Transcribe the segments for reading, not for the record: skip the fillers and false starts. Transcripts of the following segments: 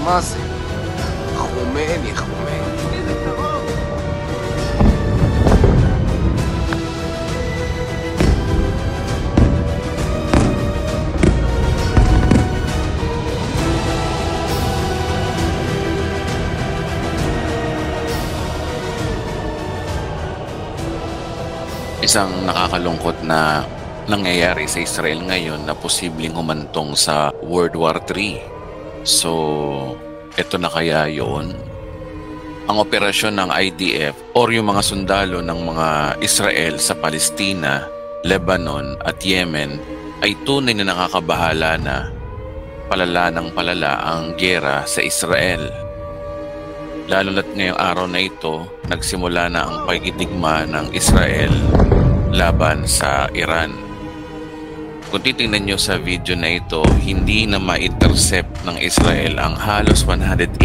מה זה? חומני, חומני. Isang nakakalungkot na nangyayari sa Israel ngayon na posibleng humantong sa World War III. So, ito na kaya yon? Ang operasyon ng IDF or yung mga sundalo ng mga Israel sa Palestina, Lebanon at Yemen ay tunay na nakakabahala na palala ng palala ang giyera sa Israel. Lalo na't ngayong araw na ito, nagsimula na ang pagkikidigma ng Israel laban sa Iran. Kung titingnan nyo sa video na ito, hindi na ma-intercept ng Israel ang halos 180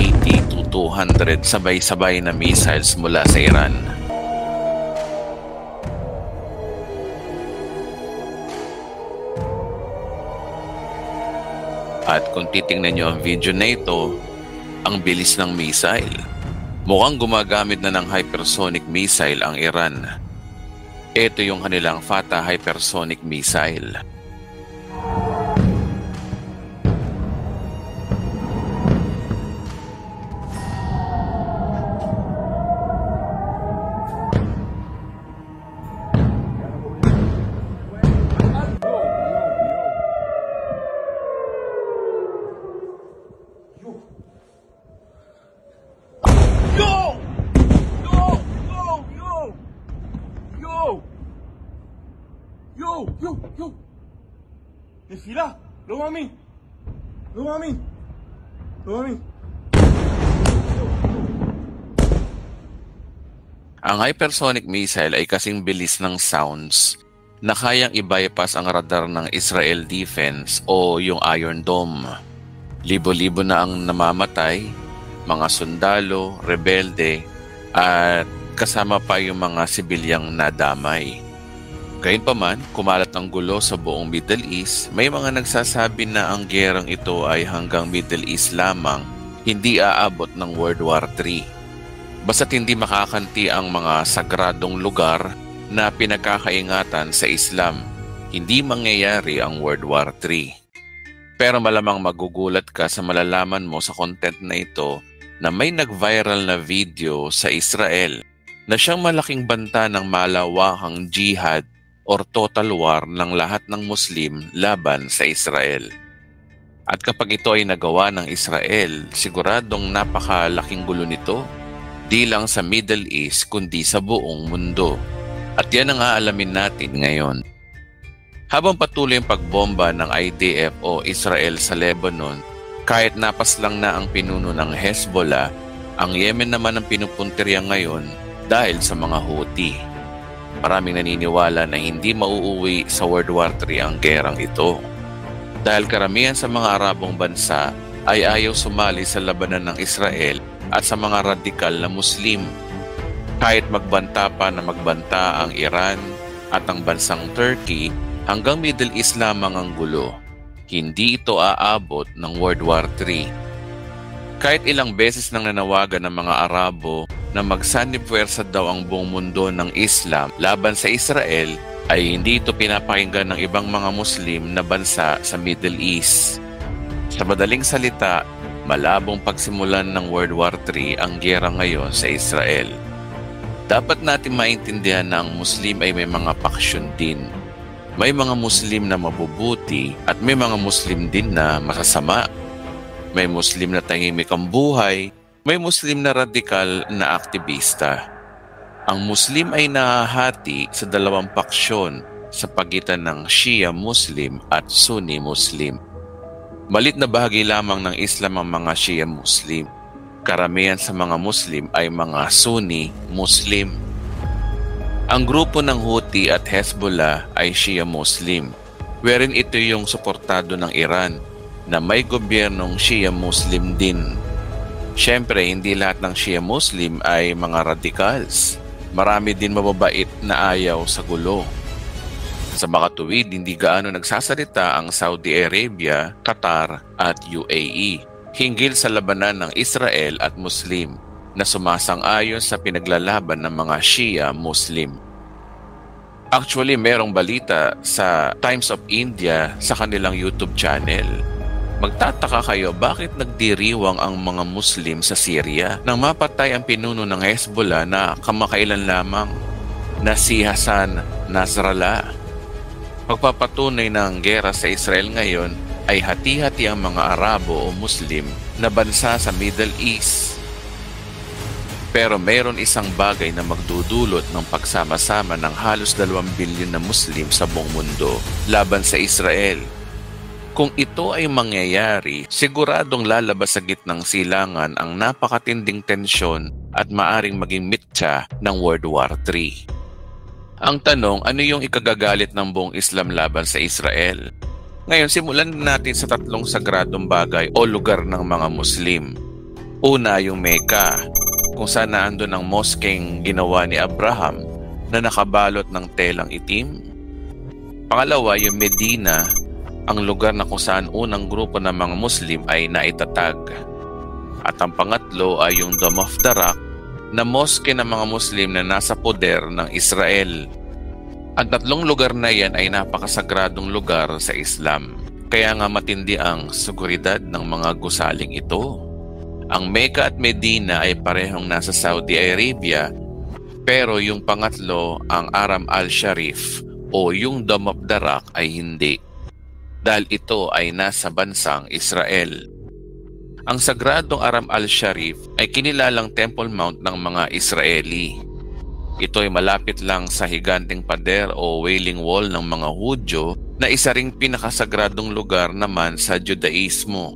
to 200 sabay-sabay na missiles mula sa Iran. At kung titingnan nyo ang video na ito, ang bilis ng missile. Mukhang gumagamit na ng hypersonic missile ang Iran. Ito yung kanilang Fatah hypersonic missile. Yo! נפילה! לא מאמין! לא מאמין! לא מאמין! Ang hypersonic missile ay kasing bilis ng sounds na kayang i-bypass ang radar ng Israel Defense o yung Iron Dome. Libo-libo na ang namamatay, mga sundalo, rebelde, at kasama pa yung mga sibilyang nadamay. Gayunpaman, kumalat ang gulo sa buong Middle East, may mga nagsasabi na ang gerang ito ay hanggang Middle East lamang, hindi aabot ng World War III. Basta't hindi makakanti ang mga sagradong lugar na pinagkakaingatan sa Islam, hindi mangyayari ang World War III. Pero malamang magugulat ka sa malalaman mo sa content na ito na may nag-viral na video sa Israel na siyang malaking banta ng malawakang jihad or total war ng lahat ng Muslim laban sa Israel. At kapag ito ay nagawa ng Israel, siguradong napakalaking gulo nito, di lang sa Middle East kundi sa buong mundo. At yan ang aalamin natin ngayon. Habang patuloy ang pagbomba ng IDF o Israel sa Lebanon, kahit napas lang na ang pinuno ng Hezbollah, ang Yemen naman ang pinupuntirya ngayon dahil sa mga Houthi. Maraming naniniwala na hindi mauuwi sa World War III ang gerang ito. Dahil karamihan sa mga Arabong bansa ay ayaw sumali sa labanan ng Israel at sa mga radikal na Muslim. Kahit magbanta pa na magbanta ang Iran at ang bansang Turkey, hanggang Middle East lamang ang gulo. Hindi ito aabot ng World War III. Kahit ilang beses nang nanawagan ng mga Arabo na magsanib-pwersa daw ang buong mundo ng Islam laban sa Israel, ay hindi ito pinapakinggan ng ibang mga Muslim na bansa sa Middle East. Sa madaling salita, malabong pagsimulan ng World War III ang giyera ngayon sa Israel. Dapat natin maintindihan na ang Muslim ay may mga paksyon din. May mga Muslim na mabubuti at may mga Muslim din na masasama. May Muslim na tahimik ang buhay, may Muslim na radikal na aktivista. Ang Muslim ay nahahati sa dalawang paksyon sa pagitan ng Shia Muslim at Sunni Muslim. Malit na bahagi lamang ng Islam ang mga Shia Muslim. Karamihan sa mga Muslim ay mga Sunni Muslim. Ang grupo ng Houthi at Hezbollah ay Shia Muslim, wherein ito yung suportado ng Iran na may gobyernong Shia Muslim din. Siyempre, hindi lahat ng Shia Muslim ay mga radicals. Marami din mababait na ayaw sa gulo. Sa makatuwid, hindi gaano nagsasalita ang Saudi Arabia, Qatar at UAE. hinggil sa labanan ng Israel at Muslim na sumasang-ayon sa pinaglalaban ng mga Shia Muslim. Actually, merong balita sa Times of India sa kanilang YouTube channel. Magtataka kayo bakit nagdiriwang ang mga Muslim sa Syria nang mapatay ang pinuno ng Hezbollah na kamakailan lamang na si Hassan Nasrallah. Pagpapatunay ng gera sa Israel ngayon ay hati-hati ang mga Arabo o Muslim na bansa sa Middle East. Pero mayroon isang bagay na magdudulot ng pagsama-sama ng halos 2 bilyon na Muslim sa buong mundo laban sa Israel. Kung ito ay mangyayari, siguradong lalabas sa gitnang silangan ang napakatinding tensyon at maaring maging mitya ng World War III. Ang tanong, ano yung ikagagalit ng buong Islam laban sa Israel? Ngayon, simulan natin sa 3 sagradong bagay o lugar ng mga Muslim. Una, yung Mecca, kung saan naandun ang moskeng ginawa ni Abraham na nakabalot ng telang itim. Pangalawa, yung Medina, ang lugar na kung saan unang grupo ng mga Muslim ay naitatag. At ang pangatlo ay yung Dome of the Rock, na moske ng mga Muslim na nasa poder ng Israel. Ang 3 lugar na yan ay napakasagradong lugar sa Islam. Kaya nga matindi ang seguridad ng mga gusaling ito. Ang Mecca at Medina ay parehong nasa Saudi Arabia, pero yung pangatlo, ang Aram al-Sharif o yung Dome of the Rock ay hindi, dahil ito ay nasa bansang Israel. Ang sagradong Aram al-Sharif ay kinilalang Temple Mount ng mga Israeli. Ito ay malapit lang sa higanteng pader o Wailing Wall ng mga Hudyo na isa ring pinakasagradong lugar naman sa Judaismo.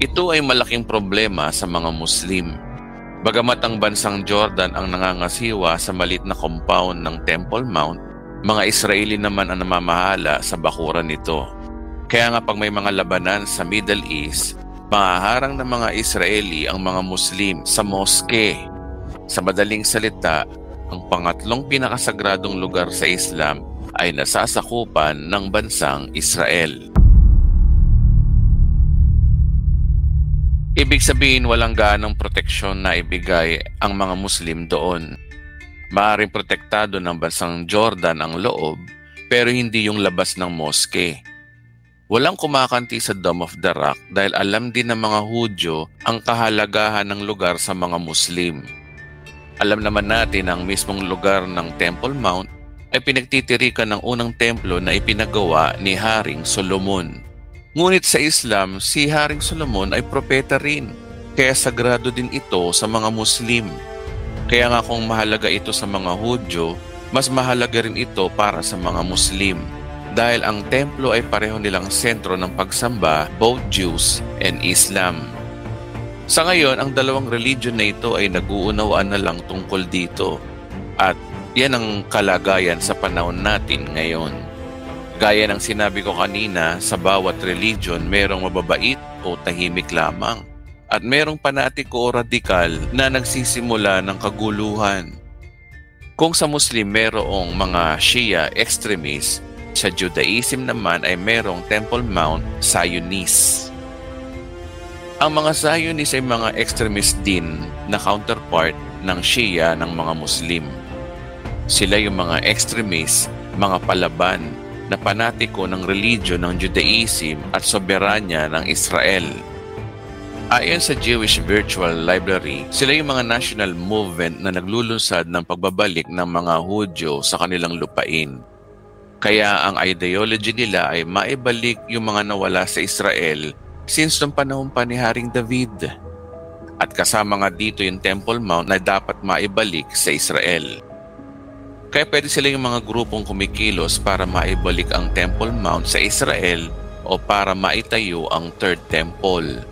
Ito ay malaking problema sa mga Muslim. Bagamat ang bansang Jordan ang nangangasiwa sa malit na compound ng Temple Mount, mga Israeli naman ang namamahala sa bakuran nito. Kaya nga pag may mga labanan sa Middle East, mahaharang ng mga Israeli ang mga Muslim sa moske. Sa madaling salita, ang pangatlong pinakasagradong lugar sa Islam ay nasasakupan ng bansang Israel. Ibig sabihin walang gaanong proteksyon na ibigay ang mga Muslim doon. Maaaring protektado ng bansang Jordan ang loob, pero hindi yung labas ng moske. Walang kumakanti sa Dome of the Rock dahil alam din ng mga Hudyo ang kahalagahan ng lugar sa mga Muslim. Alam naman natin ang mismong lugar ng Temple Mount ay pinagtitirikan ng unang templo na ipinagawa ni Haring Solomon. Ngunit sa Islam, si Haring Solomon ay propeta rin, kaya sagrado din ito sa mga Muslim. Kaya nga kung mahalaga ito sa mga Hudyo, mas mahalaga rin ito para sa mga Muslim. Dahil ang templo ay pareho nilang sentro ng pagsamba, both Jews and Islam. Sa ngayon, ang 2 religion na ito ay nag-uunawaan na lang tungkol dito. At yan ang kalagayan sa panahon natin ngayon. Gaya ng sinabi ko kanina, sa bawat religion merong mababait o tahimik lamang. At merong panatiko o radikal na nagsisimula ng kaguluhan. Kung sa Muslim merong mga Shia extremists, sa Judaism naman ay merong Temple Mount Zionists. Ang mga Zionists ay mga extremist din na counterpart ng Shia ng mga Muslim. Sila yung mga extremists, mga palaban na panatiko ng religion ng Judaism at soberanya ng Israel. Ayon sa Jewish Virtual Library, sila yung mga national movement na naglulunsad ng pagbabalik ng mga Hudyo sa kanilang lupain. Kaya ang ideology nila ay maibalik yung mga nawala sa Israel since noong panahon pa ni Haring David. At kasama nga dito yung Temple Mount na dapat maibalik sa Israel. Kaya pwede sila yung mga grupong kumikilos para maibalik ang Temple Mount sa Israel o para maitayo ang Third Temple.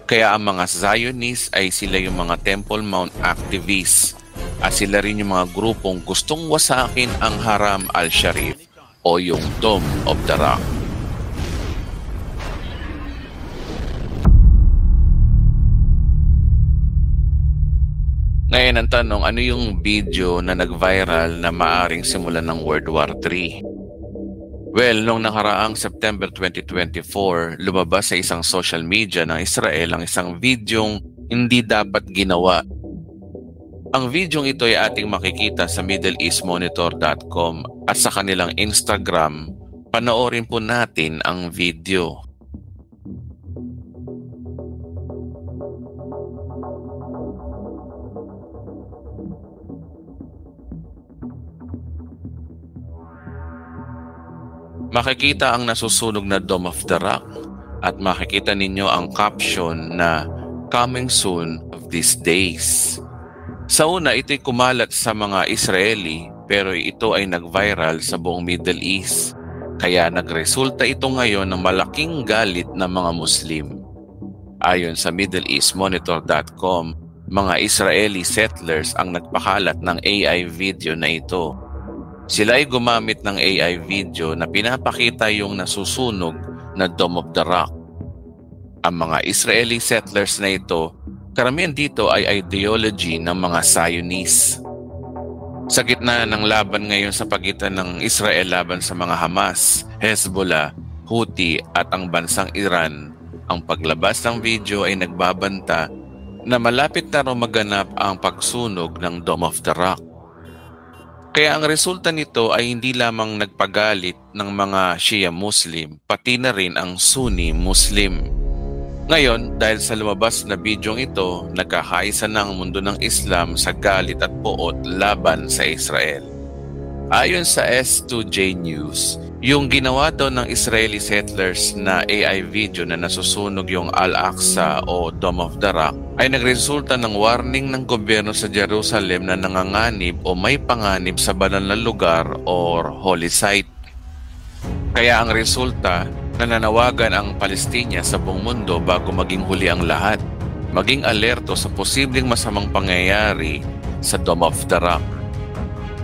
Kaya ang mga Zionists ay sila yung mga Temple Mount activists at sila rin yung mga grupong gustong wasakin ang Haram al-Sharif o yung Dome of the Rock. Ngayon ang tanong, ano yung video na nag-viral na maaring simulan ng World War III? Well, noong nakaraang September 2024, lumabas sa isang social media ng Israel ang isang videong hindi dapat ginawa. Ang videong ito ay ating makikita sa MiddleEastMonitor.com at sa kanilang Instagram. Panoorin po natin ang video. Makikita ang nasusunog na Dome of the Rock at makikita ninyo ang caption na "Coming soon of these days." Sa una, ito'y kumalat sa mga Israeli pero ito ay nag-viral sa buong Middle East. Kaya nagresulta ito ngayon ng malaking galit ng mga Muslim. Ayon sa MiddleEastMonitor.com, mga Israeli settlers ang nagpakalat ng AI video na ito. Sila ay gumamit ng AI video na pinapakita yung nasusunog na Dome of the Rock. Ang mga Israeli settlers na ito, karamihan dito ay ideology ng mga Zionists. Sa gitna ng laban ngayon sa pagitan ng Israel laban sa mga Hamas, Hezbollah, Houthi at ang bansang Iran, ang paglabas ng video ay nagbabanta na malapit na raw maganap ang pagsunog ng Dome of the Rock. Kaya ang resulta nito ay hindi lamang nagpagalit ng mga Shia Muslim, pati na rin ang Sunni Muslim. Ngayon, dahil sa lumabas na bidyong ito, nagkakaisa na ang mundo ng Islam sa galit at puot laban sa Israel. Ayon sa S2J News, yung ginawa daw ng Israeli settlers na AI video na nasusunog yung Al-Aqsa o Dome of the Rock ay nagresulta ng warning ng gobyerno sa Jerusalem na nanganganib o may panganib sa banal na lugar or holy site. Kaya ang resulta, nananawagan ang Palestina sa buong mundo bago maging huli ang lahat, maging alerto sa posibleng masamang pangyayari sa Dome of the Rock.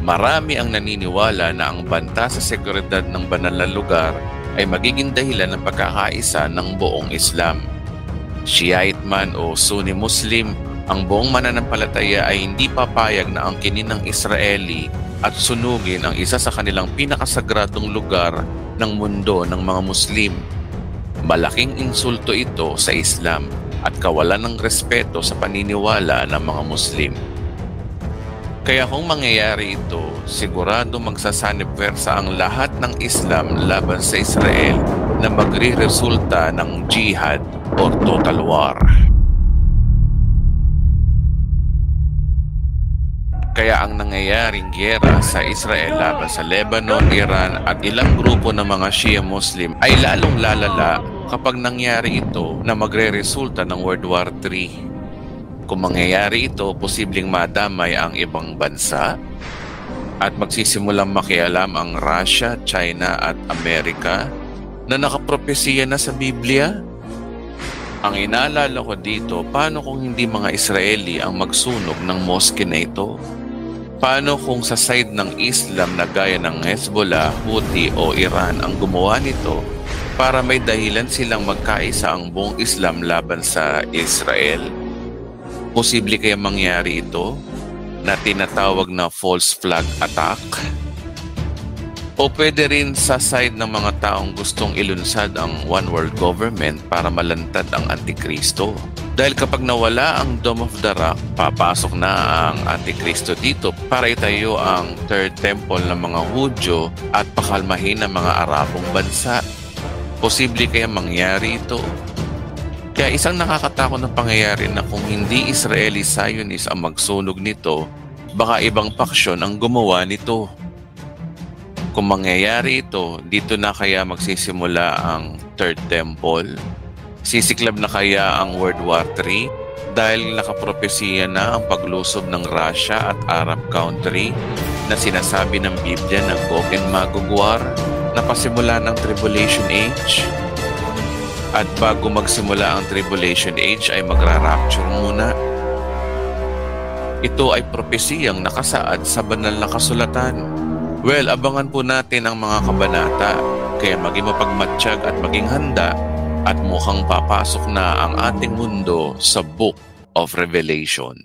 Marami ang naniniwala na ang banta sa seguridad ng banal na lugar ay magiging dahilan ng pagkakaisa ng buong Islam. Shiite man o Sunni Muslim, ang buong mananampalataya ay hindi papayag na angkinin ng Israeli at sunugin ang isa sa kanilang pinakasagradong lugar ng mundo ng mga Muslim. Malaking insulto ito sa Islam at kawalan ng respeto sa paniniwala ng mga Muslim. Kaya kung mangyayari ito, sigurado magsasanib pwersa ang lahat ng Islam laban sa Israel na magre-resulta ng jihad o total war. Kaya ang nangyayaring giyera sa Israel laban sa Lebanon, Iran at ilang grupo ng mga Shia Muslim ay lalong lalala kapag nangyari ito na magre-resulta ng World War III. Kung mangyayari ito, posibleng madamay ang ibang bansa at magsisimulang makialam ang Russia, China at Amerika na nakapropesiya na sa Biblia. Ang inaalala ko dito, paano kung hindi mga Israeli ang magsunog ng mosque na ito? Paano kung sa side ng Islam na gaya ng Hezbollah, Houthi o Iran ang gumawa nito para may dahilan silang magkaisa ang buong Islam laban sa Israel? Posible kaya mangyari ito na tinatawag na false flag attack? O pwede rin sa side ng mga taong gustong ilunsad ang one world government para malantad ang Antikristo? Dahil kapag nawala ang Dome of the Rock, papasok na ang Antikristo dito para itayo ang third temple ng mga Hudyo at pakalmahin ang mga Arabong bansa. Posible kaya mangyari ito? Kaya isang nakakatakot na pangyayari na kung hindi Israeli Zionist ang magsunog nito, baka ibang paksyon ang gumawa nito. Kung mangyayari ito, dito na kaya magsisimula ang Third Temple? Sisiklab na kaya ang World War III dahil nakapropesiya na ang paglusob ng Russia at Arab country na sinasabi ng Biblia na Gog and Magog War na pasimula ng Tribulation Age? At bago magsimula ang Tribulation Age ay magra-rapture muna. Ito ay propesiyang nakasaad sa banal na kasulatan. Well, abangan po natin ang mga kabanata, kaya maging mapagmatsyag at maging handa at mukhang papasok na ang ating mundo sa Book of Revelation.